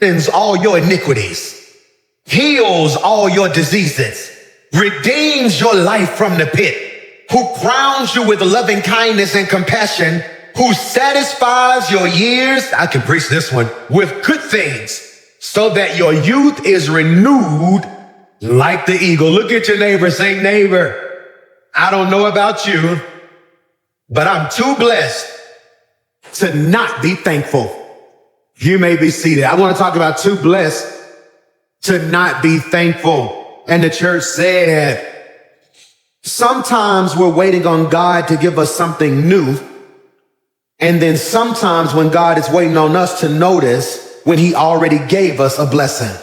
pardons all your iniquities, heals all your diseases, redeems your life from the pit, who crowns you with loving kindness and compassion, who satisfies your years, I can preach this one, with good things, so that your youth is renewed like the eagle. Look at your neighbor, say, neighbor, I don't know about you, but I'm too blessed to not be thankful. You may be seated. I want to talk about too blessed to not be thankful. And the church said, sometimes we're waiting on God to give us something new. And then sometimes when God is waiting on us to notice when he already gave us a blessing.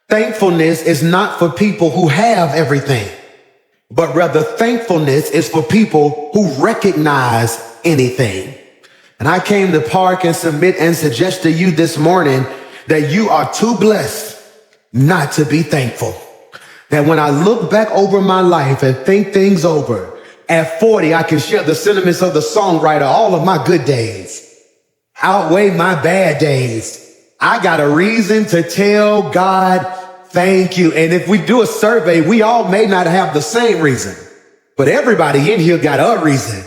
Thankfulness is not for people who have everything, but rather thankfulness is for people who recognize anything. And I came to park and submit and suggest to you this morning that you are too blessed not to be thankful. That when I look back over my life and think things over, at 40, I can share the sentiments of the songwriter. All of my good days outweigh my bad days. I got a reason to tell God, thank you. And if we do a survey, we all may not have the same reason, but everybody in here got a reason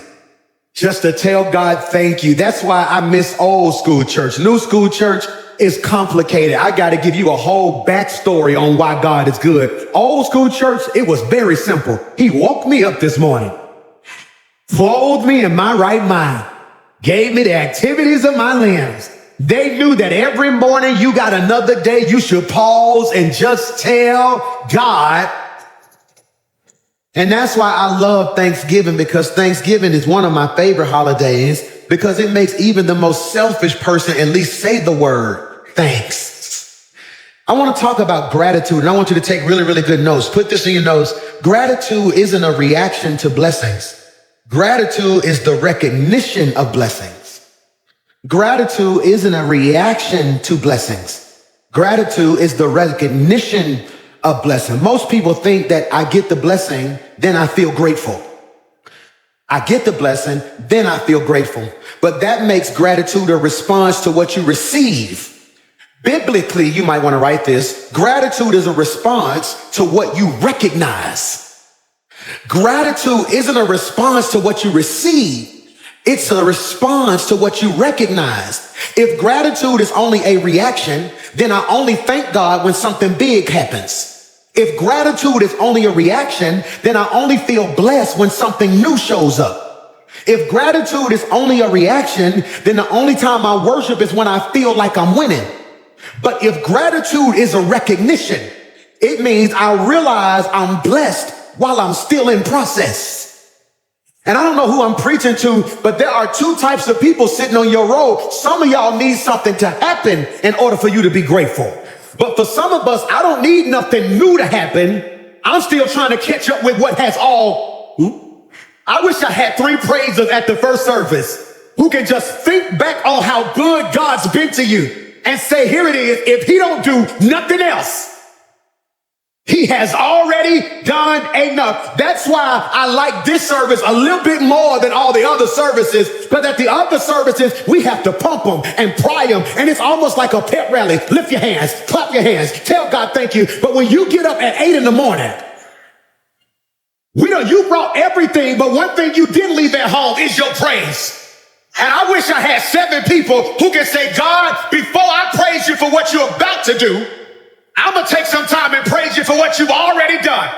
just to tell God, thank you. That's why I miss old school church. New school church is complicated. I got to give you a whole backstory on why God is good. Old school church, it was very simple. He woke me up this morning, clothed me in my right mind, gave me the activities of my limbs. They knew that every morning you got another day, you should pause and just tell God. And that's why I love Thanksgiving, because Thanksgiving is one of my favorite holidays, because it makes even the most selfish person at least say the word thanks. I want to talk about gratitude, and I want you to take really, really good notes. Put this in your notes. Gratitude isn't a reaction to blessings. Gratitude is the recognition of blessings. Gratitude isn't a reaction to blessings. Gratitude is the recognition of blessing. Most people think that I get the blessing, then I feel grateful. I get the blessing, then I feel grateful. But that makes gratitude a response to what you receive. Biblically, you might want to write this. Gratitude is a response to what you recognize. Gratitude isn't a response to what you receive. It's a response to what you recognize. If gratitude is only a reaction, then I only thank God when something big happens. If gratitude is only a reaction, then I only feel blessed when something new shows up. If gratitude is only a reaction, then the only time I worship is when I feel like I'm winning. But if gratitude is a recognition, it means I realize I'm blessed while I'm still in process. And I don't know who I'm preaching to, but there are two types of people sitting on your road. Some of y'all need something to happen in order for you to be grateful. But for some of us, I don't need nothing new to happen. I'm still trying to catch up with what has all. I wish I had 3 praisers at the first service who can just think back on how good God's been to you and say, here it is. If he don't do nothing else, he has already done enough. That's why I like this service a little bit more than all the other services, because at the other services, we have to pump them and pry them. And it's almost like a pep rally. Lift your hands, clap your hands, tell God thank you. But when you get up at 8 in the morning, you brought everything, but one thing you didn't leave at home is your praise. And I wish I had 7 people who can say, God, before I praise you for what you're about to do, I'm going to take some time and praise you for what you've already done.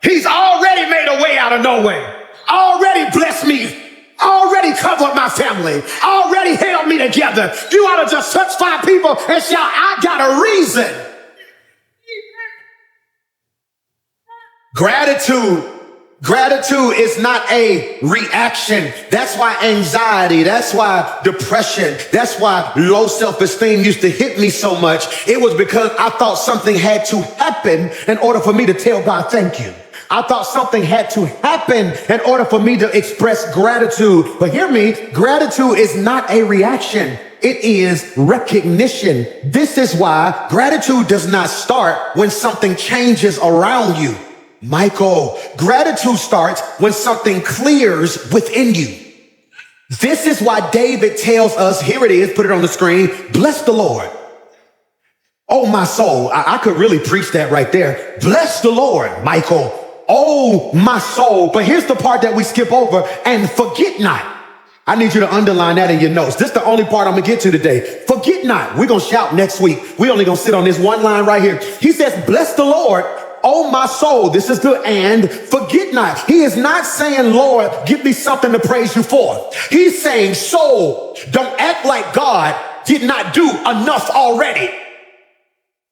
He's already made a way out of no way, already blessed me, already covered my family, already held me together. You ought to just touch 5 people and shout, I got a reason. Gratitude is not a reaction. That's why anxiety, that's why depression, that's why low self-esteem used to hit me so much. It was because I thought something had to happen in order for me to tell God thank you. I thought something had to happen in order for me to express gratitude. But hear me, gratitude is not a reaction. It is recognition. This is why gratitude does not start when something changes around you. Michael, gratitude starts when something clears within you. This is why David tells us, here it is, put it on the screen, bless the Lord. Oh, my soul. I could really preach that right there. Bless the Lord, Michael. Oh, my soul. But here's the part that we skip over. And forget not. I need you to underline that in your notes. This is the only part I'm going to get to today. Forget not. We're going to shout next week. We're only going to sit on this one line right here. He says, bless the Lord, oh my soul. This is good. And forget not. He is not saying, Lord, give me something to praise you for. He's saying, soul, don't act like God did not do enough already.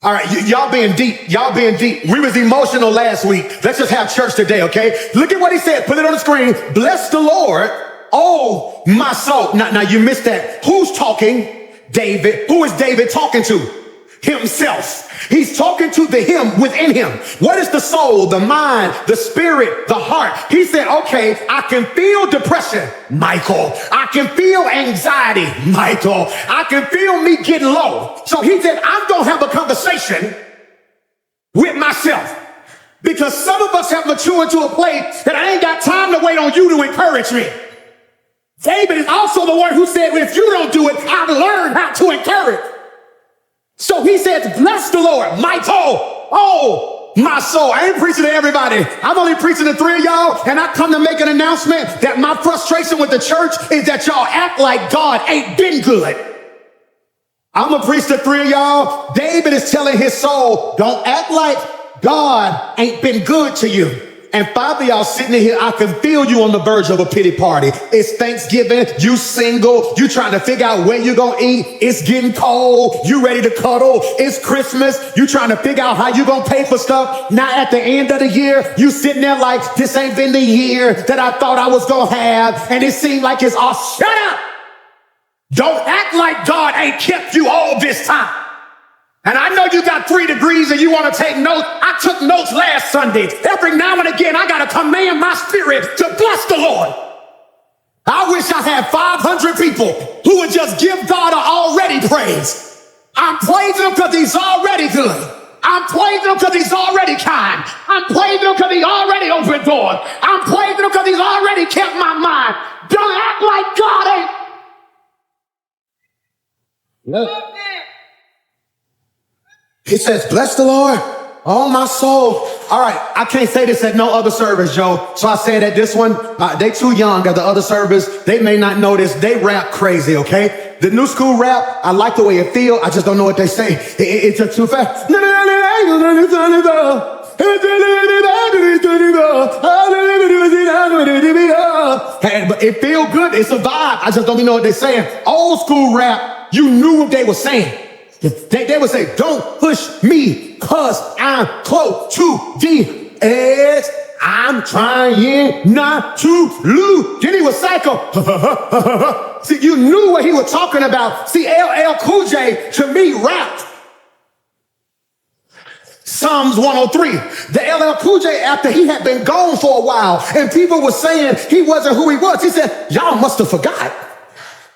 All right, y'all being deep. Y'all being deep. We was emotional last week. Let's just have church today, okay? Look at what he said. Put it on the screen. Bless the Lord, oh my soul. Now you missed that. Who's talking? David. Who is David talking to? Himself. He's talking to the him within him. What is the soul, the mind, the spirit, the heart? He said, okay, I can feel depression, Michael. I can feel anxiety, Michael. I can feel me getting low. So he said, I'm going to have a conversation with myself. Because some of us have matured to a place that I ain't got time to wait on you to encourage me. David is also the one who said, if you don't do it, I've learned how to encourage. So he says, bless the Lord, my soul. Oh, my soul. I ain't preaching to everybody. I'm only preaching to 3 of y'all. And I come to make an announcement that my frustration with the church is that y'all act like God ain't been good. I'm going to preach to 3 of y'all. David is telling his soul, don't act like God ain't been good to you. And 5 of y'all sitting in here, I can feel you on the verge of a pity party. It's Thanksgiving, you single, you trying to figure out where you're going to eat. It's getting cold, you ready to cuddle. It's Christmas, you trying to figure out how you going to pay for stuff. Now at the end of the year, you sitting there like, this ain't been the year that I thought I was going to have. And it seemed like it's all, shut up. Don't act like God ain't kept you all this time. And I know you got 3 degrees and you want to take notes. I took notes last Sunday. Every now and again, I got to command my spirit to bless the Lord. I wish I had 500 people who would just give God an already praise. I'm praising him because he's already good. I'm praising him because he's already kind. I'm praising him because he already opened doors. I'm praising him because he's already kept my mind. Don't act like God ain't. No. He says, bless the Lord, oh my soul. All right, I can't say this at no other service, Joe. So I said at this one, they too young at the other service. They may not know this. They rap crazy, okay? The new school rap, I like the way it feels. I just don't know what they say. It's just too fast. But it feels good. It's a vibe. I just don't know what they're saying. Old school rap, you knew what they were saying. They would say, don't push me because I'm close to the edge. I'm trying not to lose. Then he was psycho. See, you knew what he was talking about. See, LL Cool J, to me, rapped Psalms 103. The LL Cool J, after he had been gone for a while, and people were saying he wasn't who he was, he said, y'all must have forgot.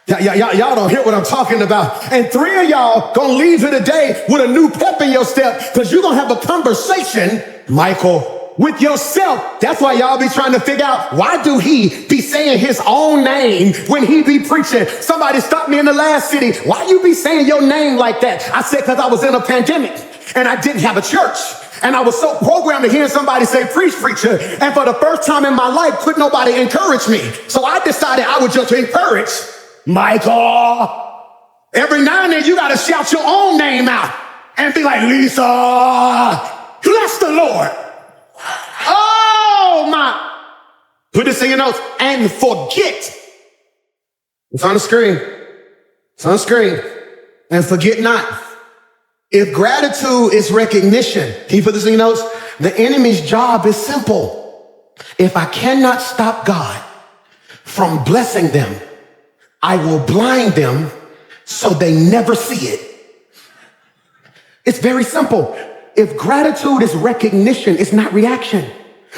Y'all don't hear what I'm talking about. And 3 of y'all gonna leave here today with a new pep in your step because you're gonna have a conversation, Michael, with yourself. That's why y'all be trying to figure out, why do he be saying his own name when he be preaching? Somebody stopped me in the last city. Why you be saying your name like that? I said, because I was in a pandemic and I didn't have a church. And I was so programmed to hear somebody say, preach, preacher. And for the first time in my life, could nobody encourage me. So I decided I would just encourage Michael. Every now and then you got to shout your own name out and be like, Lisa, bless the Lord. Oh my. Put this in your notes and forget. It's on the screen. It's on the screen. And forget not. If gratitude is recognition, can you put this in your notes? The enemy's job is simple. If I cannot stop God from blessing them, I will blind them so they never see it. It's very simple. If gratitude is recognition, it's not reaction.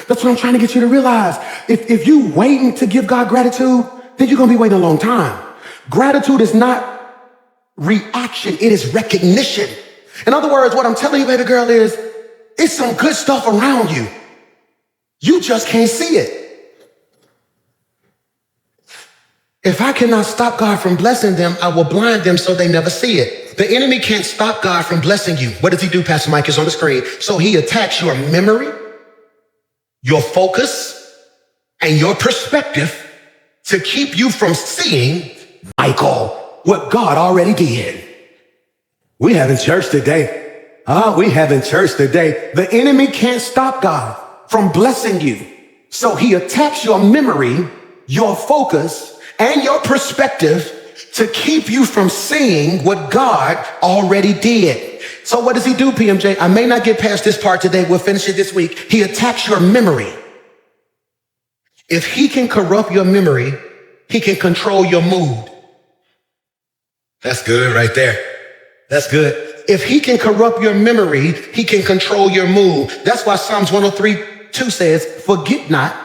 That's what I'm trying to get you to realize. If you waiting to give God gratitude, then you're going to be waiting a long time. Gratitude is not reaction. It is recognition. In other words, what I'm telling you, baby girl, is it's some good stuff around you. You just can't see it. If I cannot stop God from blessing them, I will blind them so they never see it. The enemy can't stop God from blessing you. What does he do, Pastor Mike? Is on the screen. So he attacks your memory, your focus, and your perspective to keep you from seeing, Michael, what God already did. We having church today. We having church today. The enemy can't stop God from blessing you. So he attacks your memory, your focus, and your perspective to keep you from seeing what God already did. So what does he do, PMJ? I may not get past this part today. We'll finish it this week. He attacks your memory. If he can corrupt your memory, he can control your mood. That's good right there. That's good. If he can corrupt your memory, he can control your mood. That's why Psalms 103:2 says, forget not,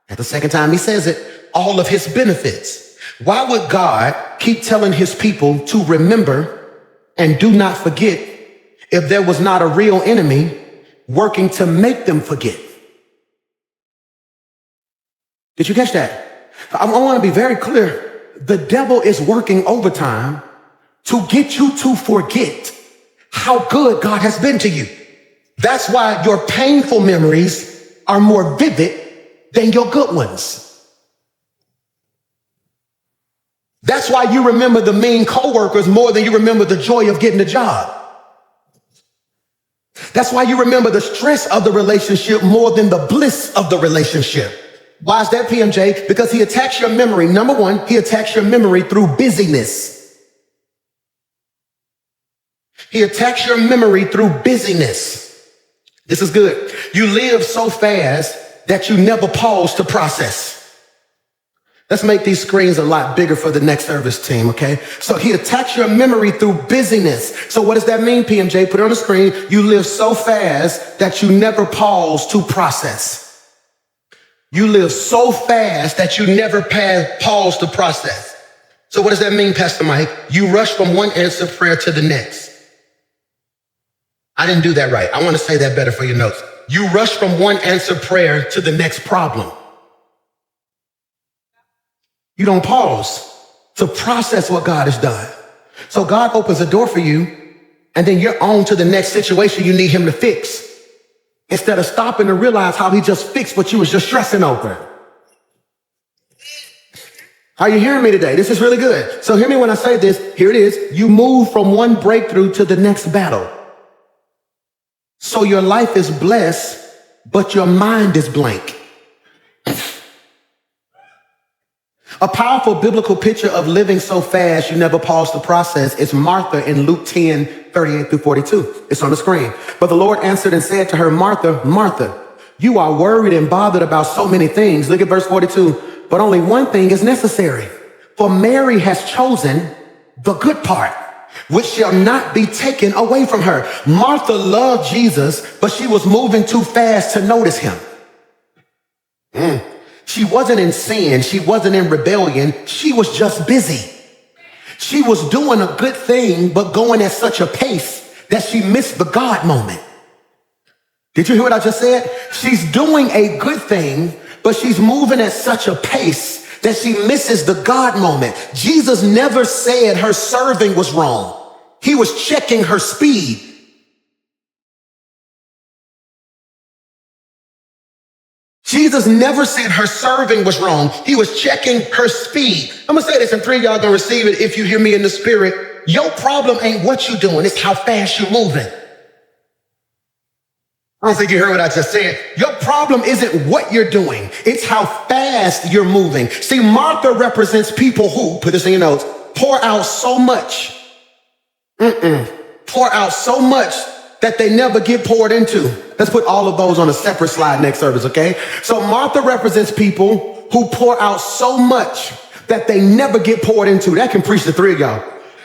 at the second time he says it, all of his benefits. Why would God keep telling his people to remember and do not forget if there was not a real enemy working to make them forget? Did you catch that? I want to be very clear. The devil is working overtime to get you to forget how good God has been to you. That's why your painful memories are more vivid than your good ones. That's why you remember the mean coworkers more than you remember the joy of getting a job. That's why you remember the stress of the relationship more than the bliss of the relationship. Why is that, PMJ? Because he attacks your memory. Number one, he attacks your memory through busyness. He attacks your memory through busyness. This is good. You live so fast that you never pause to process. Let's make these screens a lot bigger for the next service team, okay? So he attacks your memory through busyness. So what does that mean, PMJ? Put it on the screen. You live so fast that you never pause to process. You live so fast that you never pause to process. So what does that mean, Pastor Mike? You rush from one answered prayer to the next. I didn't do that right. I want to say that better for your notes. You rush from one answered prayer to the next problem. You don't pause to process what God has done. So God opens a door for you, and then you're on to the next situation you need him to fix, instead of stopping to realize how he just fixed what you was just stressing over. Are you hearing me today? This is really good. So hear me when I say this. Here it is. You move from one breakthrough to the next battle. So your life is blessed, but your mind is blank. A powerful biblical picture of living so fast you never pause to process is Martha in Luke 10:38-42. It's on the screen. But the Lord answered and said to her, Martha, Martha, you are worried and bothered about so many things. Look at verse 42. But only one thing is necessary. For Mary has chosen the good part, which shall not be taken away from her. Martha loved Jesus, but she was moving too fast to notice him. She wasn't in sin. She wasn't in rebellion. She was just busy. She was doing a good thing, but going at such a pace that she missed the God moment. Did you hear what I just said? She's doing a good thing, but she's moving at such a pace that she misses the God moment. Jesus never said her serving was wrong. He was checking her speed. Jesus never said her serving was wrong. He was checking her speed. I'm going to say this, and 3 of y'all going to receive it if you hear me in the spirit. Your problem ain't what you're doing. It's how fast you're moving. I don't think you heard what I just said. Your problem isn't what you're doing. It's how fast you're moving. See, Martha represents people who, put this in your notes, pour out so much. Pour out so much that they never get poured into. Let's put all of those on a separate slide next service, okay? So Martha represents people who pour out so much that they never get poured into. That can preach the 3 of y'all.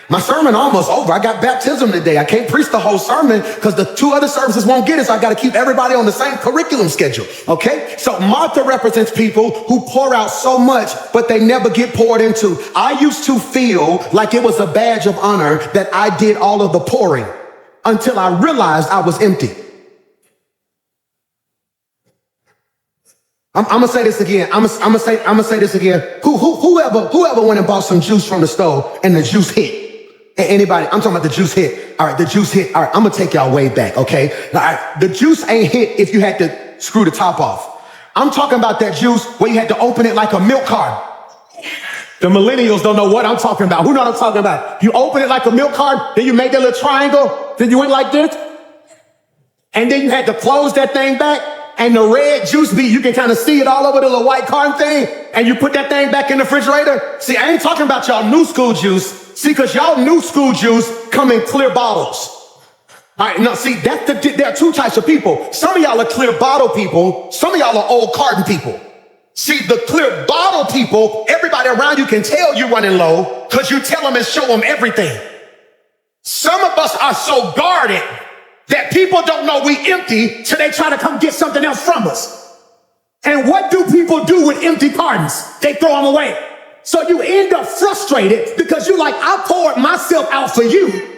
My sermon almost over. I got baptism today. I can't preach the whole sermon because the 2 other services won't get it, so I got to keep everybody on the same curriculum schedule, okay? So Martha represents people who pour out so much, but they never get poured into. I used to feel like it was a badge of honor that I did all of the pouring until I realized I was empty. I'm gonna say this again. I'm gonna say this again. Whoever went and bought some juice from the store and the juice hit. Anybody? I'm talking about the juice hit. All right, the juice hit. All right, I'm gonna take y'all way back, okay? All right, the juice ain't hit if you had to screw the top off. I'm talking about that juice where you had to open it like a milk carton. The millennials don't know what I'm talking about. Who know what I'm talking about? You open it like a milk carton, then you make that little triangle, then you went like this, and then you had to close that thing back, and the red juice you can kind of see it all over the little white carton thing, and you put that thing back in the refrigerator. See, I ain't talking about y'all new school juice. See, because y'all new school juice come in clear bottles. All right, now see, there are two types of people. Some of y'all are clear bottle people. Some of y'all are old carton people. See, the clear bottle people, everybody around you can tell you're running low because you tell them and show them everything. Some of us are so guarded that people don't know we empty till they try to come get something else from us. And what do people do with empty cartons? They throw them away. So you end up frustrated because you're like, I poured myself out for you.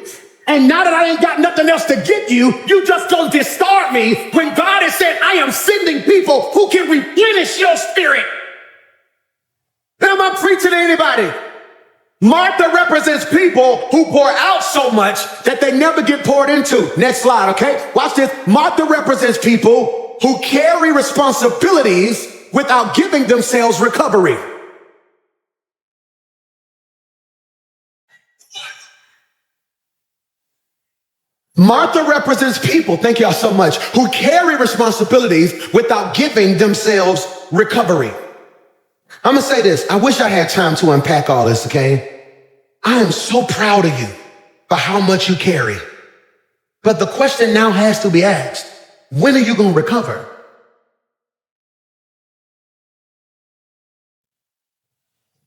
And now that I ain't got nothing else to give you, you just gonna discard me when God has said, I am sending people who can replenish your spirit. Am I preaching to anybody? Martha represents people who pour out so much that they never get poured into. Next slide, okay? Watch this. Martha represents people who carry responsibilities without giving themselves recovery. Martha represents people, thank y'all so much, who carry responsibilities without giving themselves recovery. I'm gonna say this. I wish I had time to unpack all this, okay? I am so proud of you for how much you carry. But the question now has to be asked, when are you gonna recover?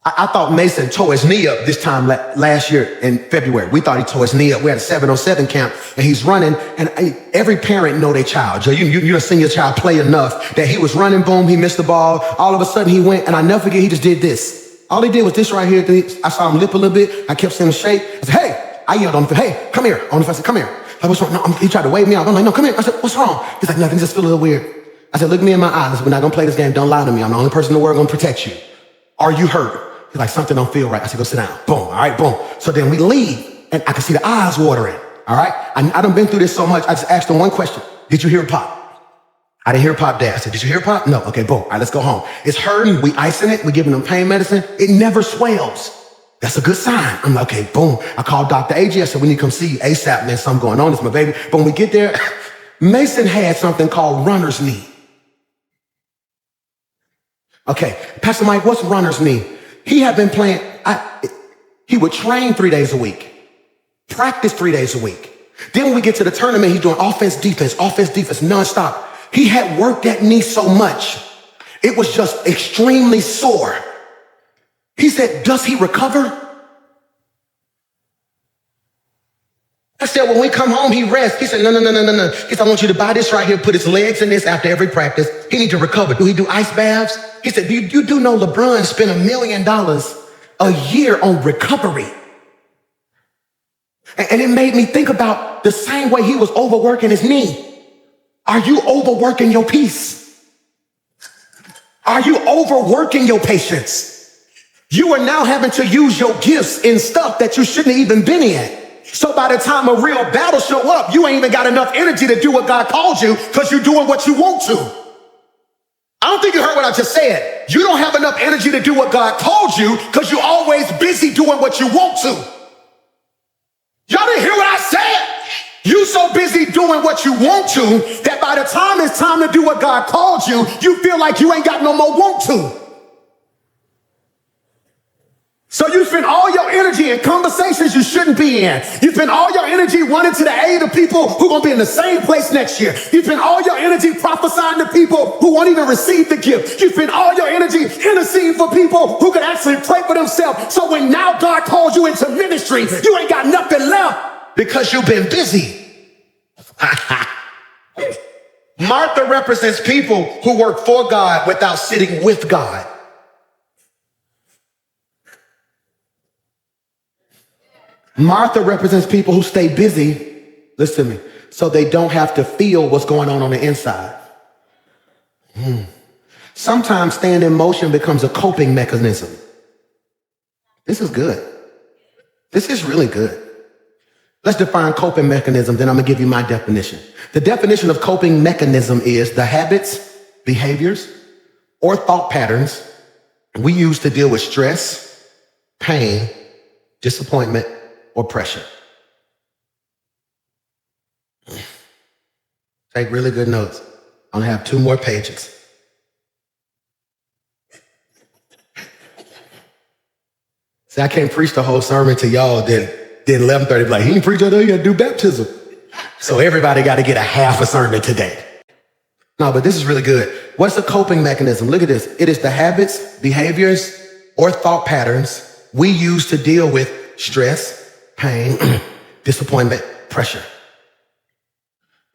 I thought Mason tore his knee up this time last year in February. We thought he tore his knee up. We had a 7-on-7 camp, and he's running, and every parent know their child. You done seen your child play enough that he was running, boom, he missed the ball. All of a sudden he went, and I never forget, he just did this. All he did was this right here. I saw him lip a little bit. I kept seeing him shake. I said, hey, I yelled on him, hey, come here. I said, come here. Like, what's wrong? No, he tried to wave me out. I'm like, no, come here. I said, what's wrong? He's like, nothing, just feel a little weird. I said, look me in my eyes. We're not gonna play this game. Don't lie to me. I'm the only person in the world gonna protect you. Are you hurt? He's like, something don't feel right. I said, go sit down. Boom. All right, boom. So then we leave, and I can see the eyes watering. All right? I done been through this so much. I just asked him one question. Did you hear pop? I didn't hear pop, Dad. I said, did you hear pop? No. Okay, boom. All right, let's go home. It's hurting. We icing it. We giving them pain medicine. It never swells. That's a good sign. I'm like, okay, boom. I called Dr. AG. I said, we need to come see you ASAP, man. Something going on. It's my baby. But when we get there, Mason had something called runner's knee. Okay, Pastor Mike, what's runner's knee? He had been playing, he would train 3 days a week, practice 3 days a week. Then when we get to the tournament, he's doing offense, defense, nonstop. He had worked that knee so much, it was just extremely sore. He said, does he recover? I said, when we come home, he rests. He said, no. He said, I want you to buy this right here, put his legs in this after every practice. He need to recover. Do he do ice baths? He said, you do know LeBron spent $1 million a year on recovery. And it made me think about the same way he was overworking his knee. Are you overworking your peace? Are you overworking your patience? You are now having to use your gifts in stuff that you shouldn't have even been in. So by the time a real battle show up, you ain't even got enough energy to do what God called you because you're doing what you want to. I don't think you heard what I just said. You don't have enough energy to do what God told you because you're always busy doing what you want to. Y'all didn't hear what I said? You so busy doing what you want to that by the time it's time to do what God called you, you feel like you ain't got no more want to. So you spend all your energy in conversations you shouldn't be in. You spend all your energy running to the aid of people who are going to be in the same place next year. You spend all your energy prophesying to people who won't even receive the gift. You spend all your energy interceding for people who could actually pray for themselves. So when now God calls you into ministry, you ain't got nothing left because you've been busy. Martha represents people who work for God without sitting with God. Martha represents people who stay busy, listen to me, so they don't have to feel what's going on the inside. Sometimes staying in motion becomes a coping mechanism. This is good. This is really good. Let's define coping mechanism, then I'm gonna give you my definition. The definition of coping mechanism is the habits, behaviors, or thought patterns we use to deal with stress, pain, disappointment, or pressure. Take really good notes. I'm gonna have 2 more pages. See, I can't preach the whole sermon to y'all, then 11:30, like, he didn't preach that, he gotta do baptism. So everybody gotta get a half a sermon today. No, but this is really good. What's a coping mechanism? Look at this. It is the habits, behaviors, or thought patterns we use to deal with stress, pain, disappointment, pressure.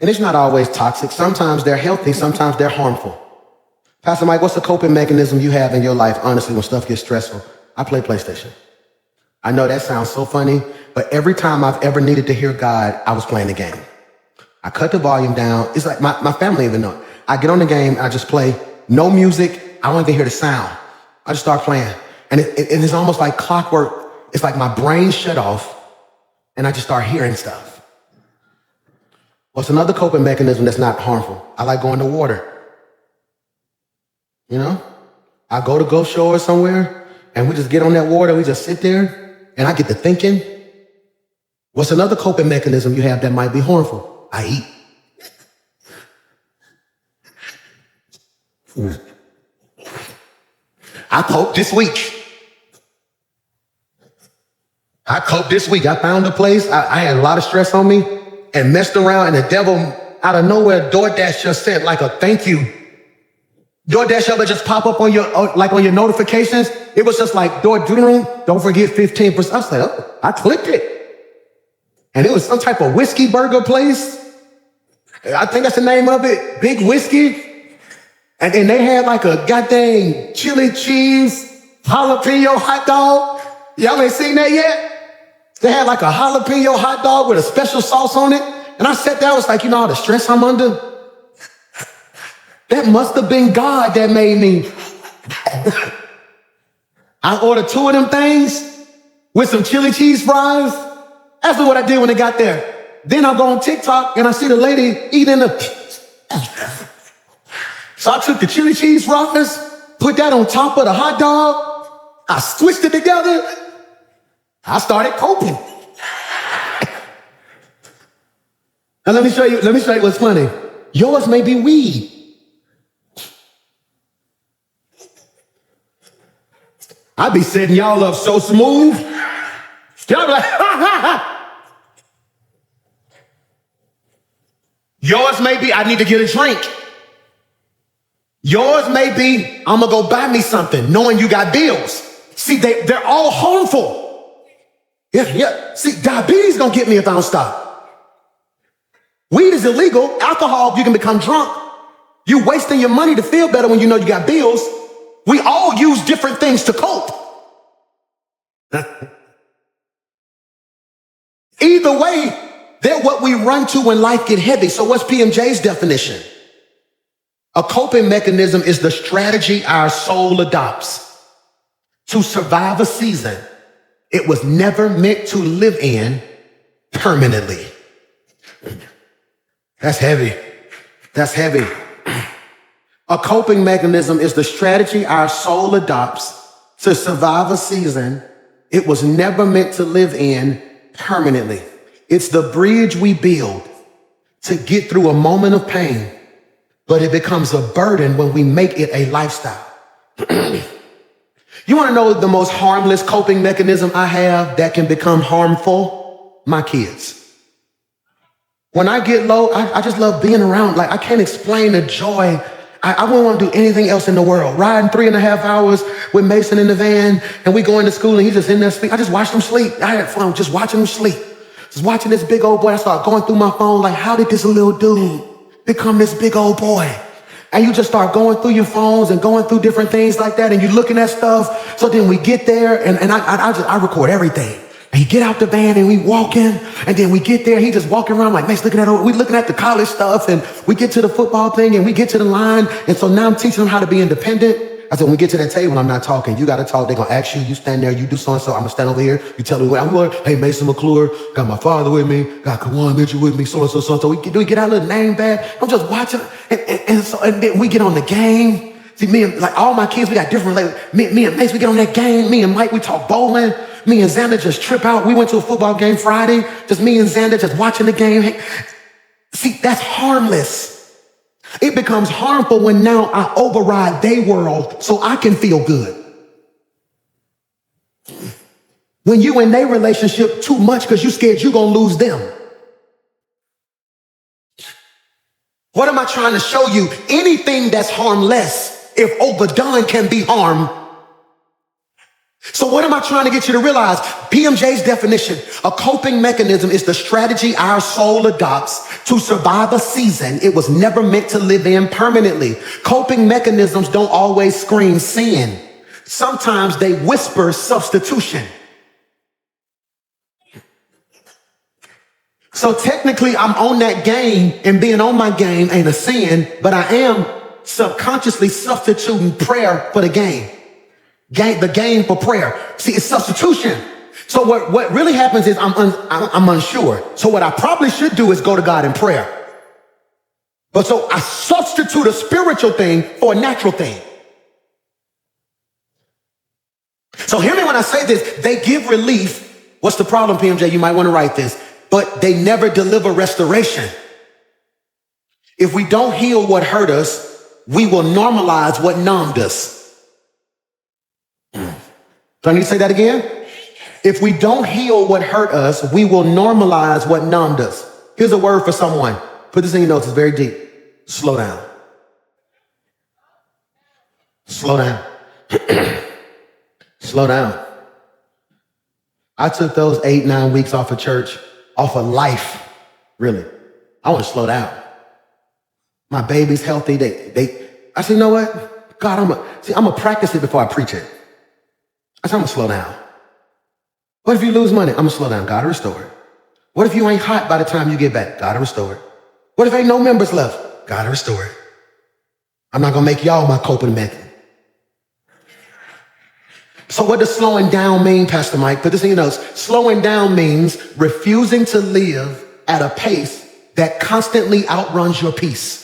And it's not always toxic. Sometimes they're healthy, sometimes they're harmful. Pastor Mike, what's the coping mechanism you have in your life, honestly, when stuff gets stressful? I play PlayStation. I know that sounds so funny, but every time I've ever needed to hear God, I was playing the game. I cut the volume down. It's like my family even know. I get on the game, I just play, no music, I don't even hear the sound. I just start playing. And it's almost like clockwork. It's like my brain shut off and I just start hearing stuff. What's another coping mechanism that's not harmful? I like going to water. You know, I go to Gulf Shore somewhere and we just get on that water, we just sit there and I get to thinking. What's another coping mechanism you have that might be harmful? I eat. I coped this week. I found a place. I had a lot of stress on me and messed around, and the devil out of nowhere, DoorDash just sent like a thank you. DoorDash ever just pop up on your on your notifications? It was just like, don't forget 15%. I was like, oh, I clicked it. And it was some type of whiskey burger place. I think that's the name of it, Big Whiskey. And they had like a goddamn chili cheese jalapeno hot dog. Y'all ain't seen that yet? They had like a jalapeno hot dog with a special sauce on it. And I sat there, I was like, you know all the stress I'm under? That must have been God that made me. I ordered 2 of them things with some chili cheese fries. That's what I did when I got there. Then I go on TikTok and I see the lady eating So I took the chili cheese fries, put that on top of the hot dog. I switched it together. I started coping. Now let me show you what's funny. Yours may be weed. I be setting y'all up so smooth. Y'all be like, ha, ha, ha. Yours may be, I need to get a drink. Yours may be, I'm gonna go buy me something, knowing you got bills. See, they're all harmful. Yeah. See, diabetes gonna get me if I don't stop. Weed is illegal. Alcohol, you can become drunk. You wasting your money to feel better when you know you got bills. We all use different things to cope. Either way, they're what we run to when life get heavy. So what's PMJ's definition? A coping mechanism is the strategy our soul adopts to survive a season it was never meant to live in permanently. That's heavy. That's heavy. A coping mechanism is the strategy our soul adopts to survive a season it was never meant to live in permanently. It's the bridge we build to get through a moment of pain, but it becomes a burden when we make it a lifestyle. You want to know the most harmless coping mechanism I have that can become harmful? My kids. When I get low, I just love being around. Like, I can't explain the joy. I wouldn't want to do anything else in the world. Riding 3.5 hours with Mason in the van, and we go into school and he's just in there sleep. I just watched him sleep. I had fun just watching him sleep. Just watching this big old boy. I start going through my phone like, how did this little dude become this big old boy? And you just start going through your phones and going through different things like that, and you're looking at stuff. So then we get there, and I record everything. And he get out the van and we walk in, and then we get there, he just walking around like, man, we looking at the college stuff, and we get to the football thing and we get to the line. And so now I'm teaching him how to be independent. I said, when we get to that table, I'm not talking. You got to talk. They're going to ask you. You stand there. You do so-and-so. I'm going to stand over here. You tell me where I'm going. Hey, Mason McClure. Got my father with me. Got Kawan Mitchell with me. So-and-so, so-and-so. We get our little name back. I'm just watching. And then we get on the game. See, me and like all my kids, we got different. Like, me and Mace, we get on that game. Me and Mike, we talk bowling. Me and Xander just trip out. We went to a football game Friday. Just me and Xander just watching the game. See, that's harmless. It becomes harmful when now I override their world so I can feel good. When you in their relationship too much because you're scared you're going to lose them. What am I trying to show you? Anything that's harmless, if overdone, can be harm. So what am I trying to get you to realize? PMJ's definition, a coping mechanism is the strategy our soul adopts to survive a season it was never meant to live in permanently. Coping mechanisms don't always scream sin. Sometimes they whisper substitution. So technically I'm on that game, and being on my game ain't a sin, but I am subconsciously substituting prayer for the game. The game for prayer. See, it's substitution. So what really happens is I'm unsure. So what I probably should do is go to God in prayer. But so I substitute a spiritual thing for a natural thing. So hear me when I say this. They give relief. What's the problem, PMJ? You might want to write this. But they never deliver restoration. If we don't heal what hurt us, we will normalize what numbed us. Do I need to say that again? If we don't heal what hurt us, we will normalize what numbed us. Here's a word for someone. Put this in your notes. It's very deep. Slow down. Slow down. Slow down. I took those 8-9 weeks off of church, off of life, really. I want to slow down. My baby's healthy. I said, you know what? God, I'm going to practice it before I preach it. I said, I'm going to slow down. What if you lose money? I'm going to slow down. God will restore it. What if you ain't hot by the time you get back? God will restore it. What if ain't no members left? God will restore it. I'm not going to make y'all my coping method. So what does slowing down mean, Pastor Mike? Put this in your notes. Slowing down means refusing to live at a pace that constantly outruns your peace.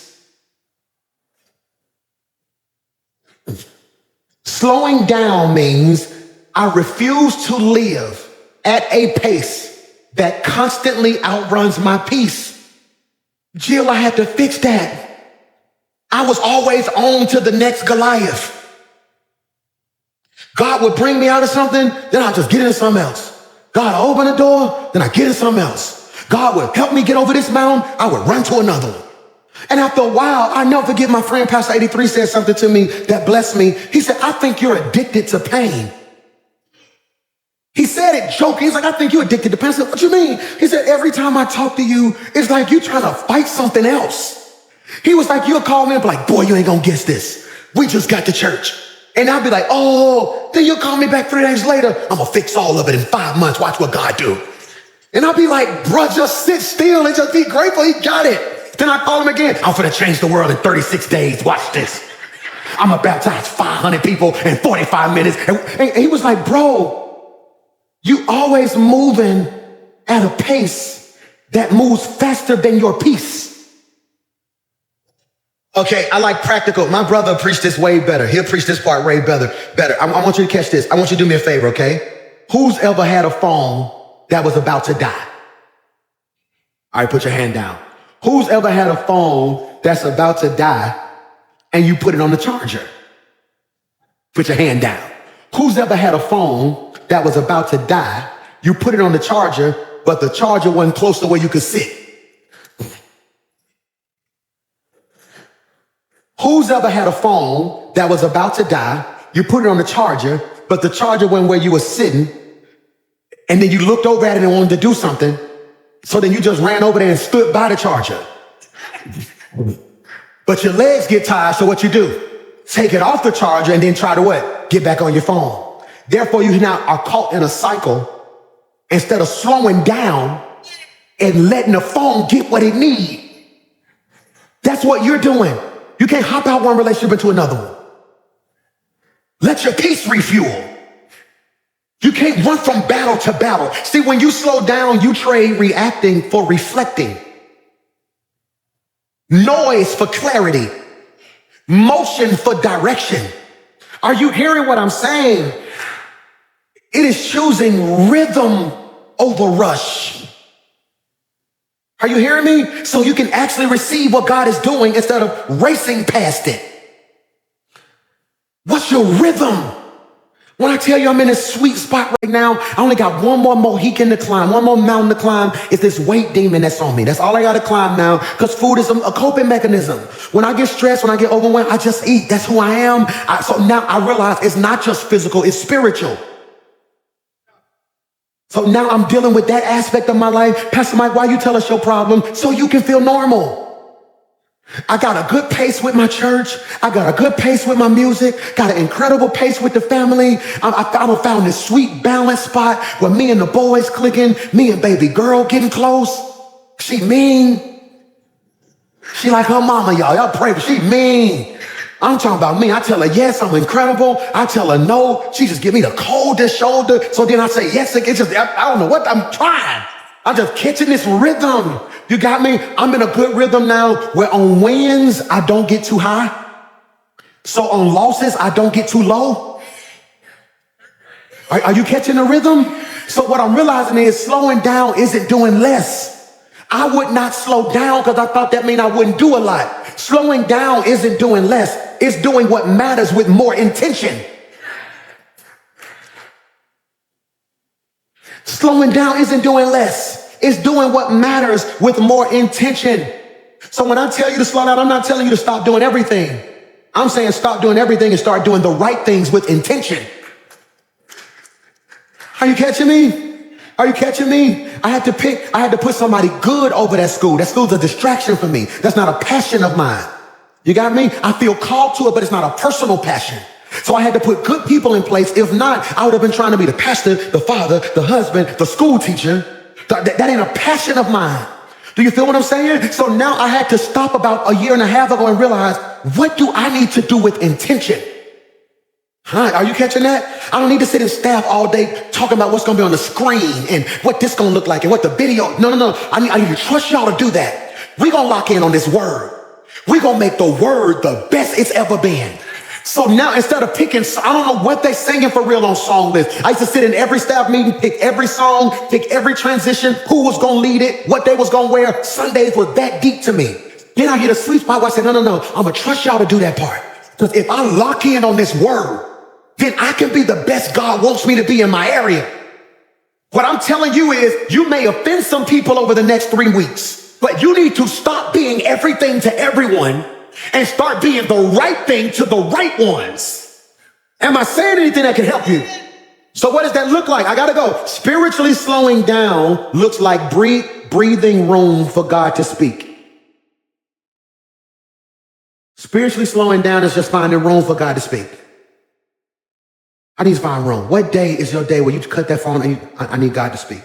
Slowing down means I refuse to live at a pace that constantly outruns my peace. Jill, I had to fix that. I was always on to the next Goliath. God would bring me out of something, then I'll just get into something else. God would open the door, then I get into something else. God would help me get over this mountain, I would run to another one. And after a while, I never forget my friend Pastor 83 said something to me that blessed me. He said, I think you're addicted to pain. He said it joking. He's like, I think you're addicted to pain. I said, what you mean? He said, every time I talk to you, it's like you trying to fight something else. He was like, you'll call me and be like, boy, you ain't gonna guess this. We just got to church. And I'll be like, oh, then you'll call me back 3 days later. I'm gonna fix all of it in 5 months. Watch what God do. And I'll be like, bruh, just sit still and just be grateful he got it. Then I call him again. I'm finna change the world in 36 days. Watch this. I'm gonna baptize 500 people in 45 minutes. And he was like, bro, you always moving at a pace that moves faster than your peace. Okay, I like practical. My brother preached this way better. He'll preach this part way better. I want you to catch this. I want you to do me a favor, okay? Who's ever had a phone that was about to die? All right, put your hand down. Who's ever had a phone that's about to die and you put it on the charger? Put your hand down. Who's ever had a phone that was about to die, you put it on the charger, but the charger wasn't close to where you could sit? Who's ever had a phone that was about to die, you put it on the charger, but the charger went where you were sitting, and then you looked over at it and wanted to do something, so then you just ran over there and stood by the charger. But your legs get tired, so what you do? Take it off the charger and then try to what? Get back on your phone. Therefore, you now are caught in a cycle. Instead of slowing down and letting the phone get what it needs. That's what you're doing. You can't hop out one relationship into another one. Let your peace refuel. You can't run from battle to battle. See, when you slow down, you trade reacting for reflecting, noise for clarity, motion for direction. Are you hearing what I'm saying? It is choosing rhythm over rush. Are you hearing me? So you can actually receive what God is doing instead of racing past it. What's your rhythm? When I tell you I'm in this sweet spot right now, I only got one more Mohican to climb, one more mountain to climb. It's this weight demon that's on me. That's all I got to climb now, because food is a coping mechanism. When I get stressed, when I get overwhelmed, I just eat. That's who I am. So now I realize it's not just physical, it's spiritual. So now I'm dealing with that aspect of my life. Pastor Mike, why you tell us your problem? So you can feel normal. I got a good pace with my church. I got a good pace with my music. Got an incredible pace with the family. I found this sweet balance spot where me and the boys clicking, me and baby girl getting close. She mean. She like her mama, y'all. Y'all pray, but she mean. I'm talking about me. I tell her, yes, I'm incredible. I tell her no. She just give me the coldest shoulder. So then I say, yes, it's just, I don't know what I'm trying. I'm just catching this rhythm. You got me? I'm in a good rhythm now where on wins, I don't get too high. So on losses, I don't get too low. Are you catching the rhythm? So what I'm realizing is slowing down isn't doing less. I would not slow down because I thought that meant I wouldn't do a lot. Slowing down isn't doing less. It's doing what matters with more intention. Slowing down isn't doing less. It's doing what matters with more intention. So when I tell you to slow down, I'm not telling you to stop doing everything. I'm saying stop doing everything and start doing the right things with intention. Are you catching me? Are you catching me? I had to put somebody good over that school. That school's a distraction for me. That's not a passion of mine. You got me? I feel called to it, but it's not a personal passion. So I had to put good people in place. If not, I would have been trying to be the pastor, the father, the husband, the school teacher. That ain't a passion of mine. Do you feel what I'm saying? So now I had to stop about a year and a half ago and realize, what do I need to do with intention? Huh? Are you catching that? I don't need to sit in staff all day talking about what's going to be on the screen and what this going to look like and what the video. No. I need to trust y'all to do that. We're going to lock in on this word. We're going to make the word the best it's ever been. So now instead of picking, I don't know what they singing for real on song list. I used to sit in every staff meeting, pick every song, pick every transition, who was going to lead it, what they was going to wear. Sundays were that deep to me. Then I hit a sweet spot where I said, no. I'm going to trust y'all to do that part. Because if I lock in on this word, then I can be the best God wants me to be in my area. What I'm telling you is you may offend some people over the next 3 weeks, but you need to stop being everything to everyone and start being the right thing to the right ones. Am I saying anything that can help you? So what does that look like? I gotta go. Spiritually slowing down looks like breathing room for God to speak. Spiritually slowing down is just finding room for God to speak. I need to find room. What day is your day where you cut that phone and I need God to speak?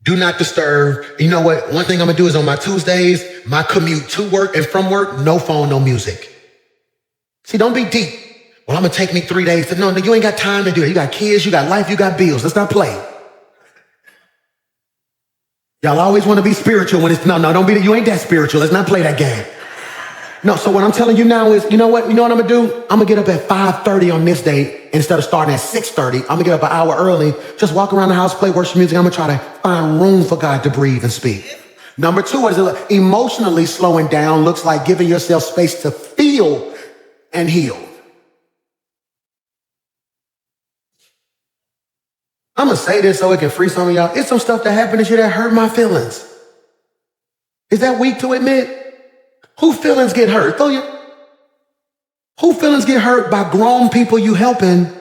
Do not disturb. You know what? One thing I'm going to do is on my Tuesdays, my commute to work and from work, no phone, no music. See, don't be deep. Well, I'm going to take me 3 days. No, you ain't got time to do it. You got kids, you got life, you got bills. Let's not play. Y'all always want to be spiritual when it's, no, don't be, you ain't that spiritual. Let's not play that game. No, so what I'm telling you now is, you know what I'm going to do? I'm going to get up at 5:30 on this day. Instead of starting at 6:30, I'm going to get up an hour early, just walk around the house, play worship music. I'm going to try to find room for God to breathe and speak. Number 2, what is it? Emotionally slowing down looks like giving yourself space to feel and heal. I'm going to say this so it can free some of y'all. It's some stuff that happened this year that hurt my feelings. Is that weak to admit? Who feelings get hurt? Who feelings get hurt by grown people you helping,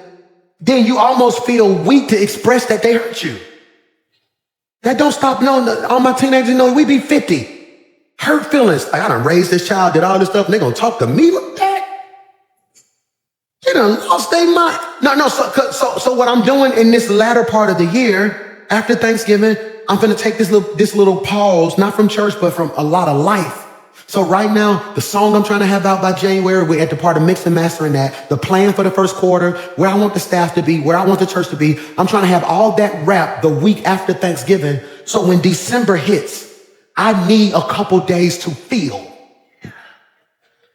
then you almost feel weak to express that they hurt you. That don't stop knowing that all my teenagers know we be 50. Hurt feelings. Like, I done raised this child, did all this stuff, and they gonna talk to me like that? They done lost their mind. No, so what I'm doing in this latter part of the year, after Thanksgiving, I'm gonna take this little pause, not from church, but from a lot of life. So right now, the song I'm trying to have out by January, we're at the part of mix and mastering that, the plan for the first quarter, where I want the staff to be, where I want the church to be. I'm trying to have all that wrapped the week after Thanksgiving. So when December hits, I need a couple days to feel.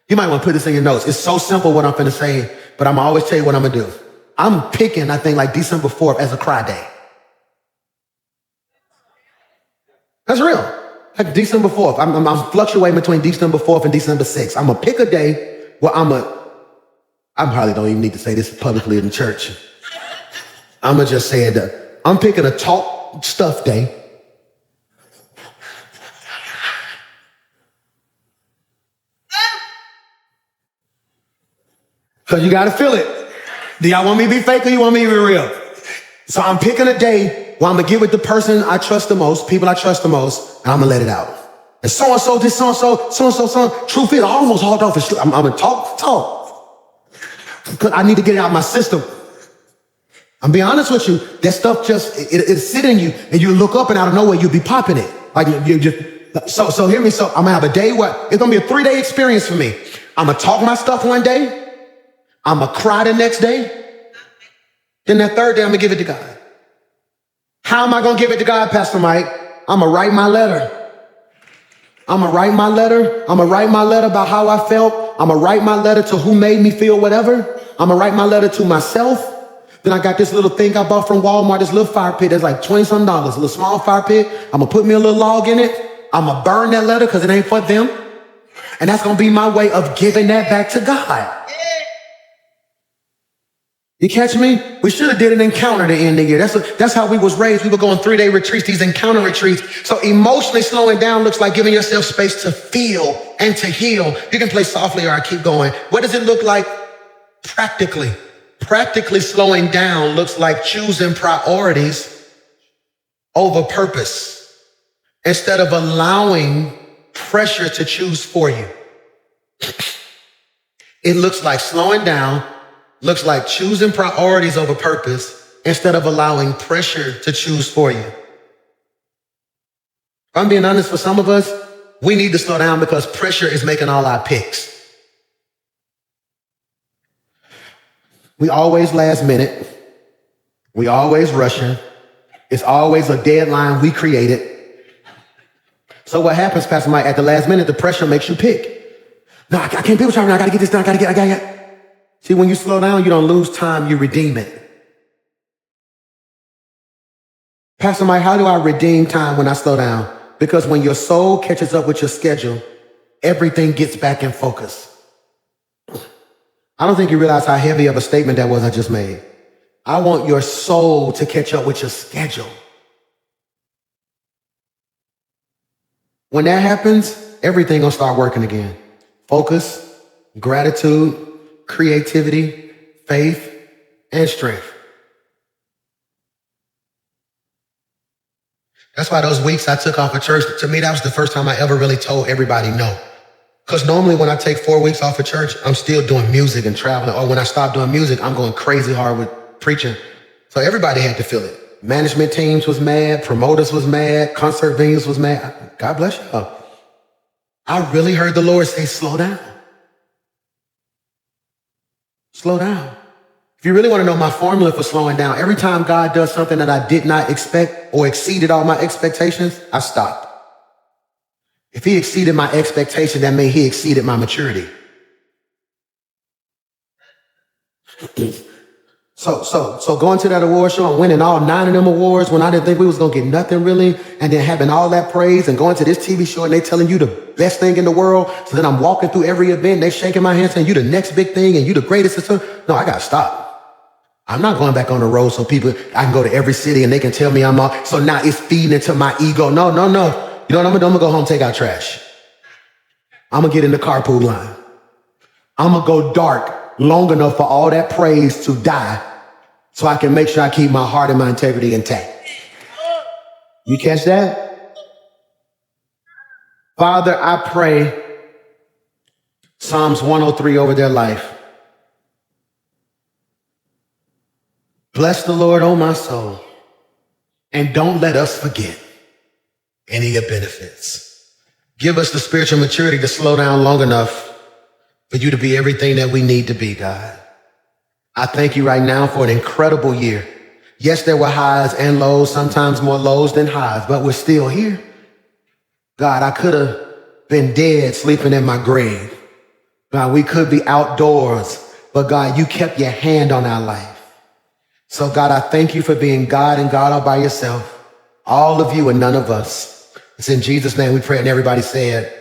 You might want to put this in your notes. It's so simple what I'm going to say, but I'm always tell you what I'm going to do. I'm picking, I think, like December 4th as a cry day. That's real. Like December 4th. I'm fluctuating between December 4th and December 6th. I'm going to pick a day where I probably don't even need to say this publicly in church. I'm going to just say it. I'm picking a talk stuff day. Because you got to feel it. Do y'all want me to be fake or you want me to be real? So I'm picking a day where I'm going to get with the person I trust the most, people I trust the most, and I'm going to let it out. And so-and-so, this so-and-so, so-and-so, truth is, I almost hauled off. I'm going to talk. Because I need to get it out of my system. I'm being honest with you. That stuff just, it's sitting in you, and you look up and out of nowhere, you'll be popping it. Like you just, so hear me. So I'm going to have a day where it's going to be a 3-day experience for me. I'm going to talk my stuff one day. I'm going to cry the next day. Then that third day, I'm going to give it to God. How am I going to give it to God, Pastor Mike? I'm going to write my letter. I'm going to write my letter. I'm going to write my letter about how I felt. I'm going to write my letter to who made me feel whatever. I'm going to write my letter to myself. Then I got this little thing I bought from Walmart, this little fire pit that's like $20-some, a little small fire pit. I'm going to put me a little log in it. I'm going to burn that letter because it ain't for them. And that's going to be my way of giving that back to God. You catch me? We should have did an encounter to end the year. That's how we was raised. We were going 3-day retreats, these encounter retreats. So emotionally slowing down looks like giving yourself space to feel and to heal. You can play softly or I keep going. What does it look like practically? Practically slowing down looks like choosing priorities over purpose instead of allowing pressure to choose for you. It looks like slowing down. Looks like choosing priorities over purpose instead of allowing pressure to choose for you. If I'm being honest, for some of us, we need to slow down because pressure is making all our picks. We always last minute. We always rushing. It's always a deadline we created. So what happens, Pastor Mike, at the last minute, the pressure makes you pick. No, I can't be with y'all now. I got to get this done. I got to get. See, when you slow down, you don't lose time, you redeem it. Pastor Mike, how do I redeem time when I slow down? Because when your soul catches up with your schedule, everything gets back in focus. I don't think you realize how heavy of a statement that was I just made. I want your soul to catch up with your schedule. When that happens, everything gonna start working again. Focus, gratitude, creativity, faith, and strength. That's why those weeks I took off of church, to me, that was the first time I ever really told everybody no. Because normally when I take 4 weeks off of church, I'm still doing music and traveling. Or when I stop doing music, I'm going crazy hard with preaching. So everybody had to feel it. Management teams was mad, promoters was mad, concert venues was mad. God bless you. I really heard the Lord say, slow down. Slow down. If you really want to know my formula for slowing down, every time God does something that I did not expect or exceeded all my expectations, I stopped. If he exceeded my expectation, that means he exceeded my maturity. So going to that award show and winning all 9 of them awards when I didn't think we was going to get nothing really, and then having all that praise and going to this TV show and they telling you the best thing in the world. So then I'm walking through every event, they shaking my hand saying you the next big thing and you the greatest. No, I got to stop. I'm not going back on the road so people, I can go to every city and they can tell me I'm all, so now it's feeding into my ego. No. You know what I'm going to do? I'm going to go home, take out trash. I'm going to get in the carpool line. I'm going to go dark long enough for all that praise to die so I can make sure I keep my heart and my integrity intact. You catch that? Father, I pray Psalms 103 over their life. Bless the Lord, oh my soul, and don't let us forget any of your benefits. Give us the spiritual maturity to slow down long enough for you to be everything that we need to be, God. I thank you right now for an incredible year. Yes, there were highs and lows, sometimes more lows than highs, but we're still here. God, I could have been dead sleeping in my grave. God, we could be outdoors, but God, you kept your hand on our life. So God, I thank you for being God and God all by yourself. All of you and none of us. It's in Jesus' name we pray, and everybody said,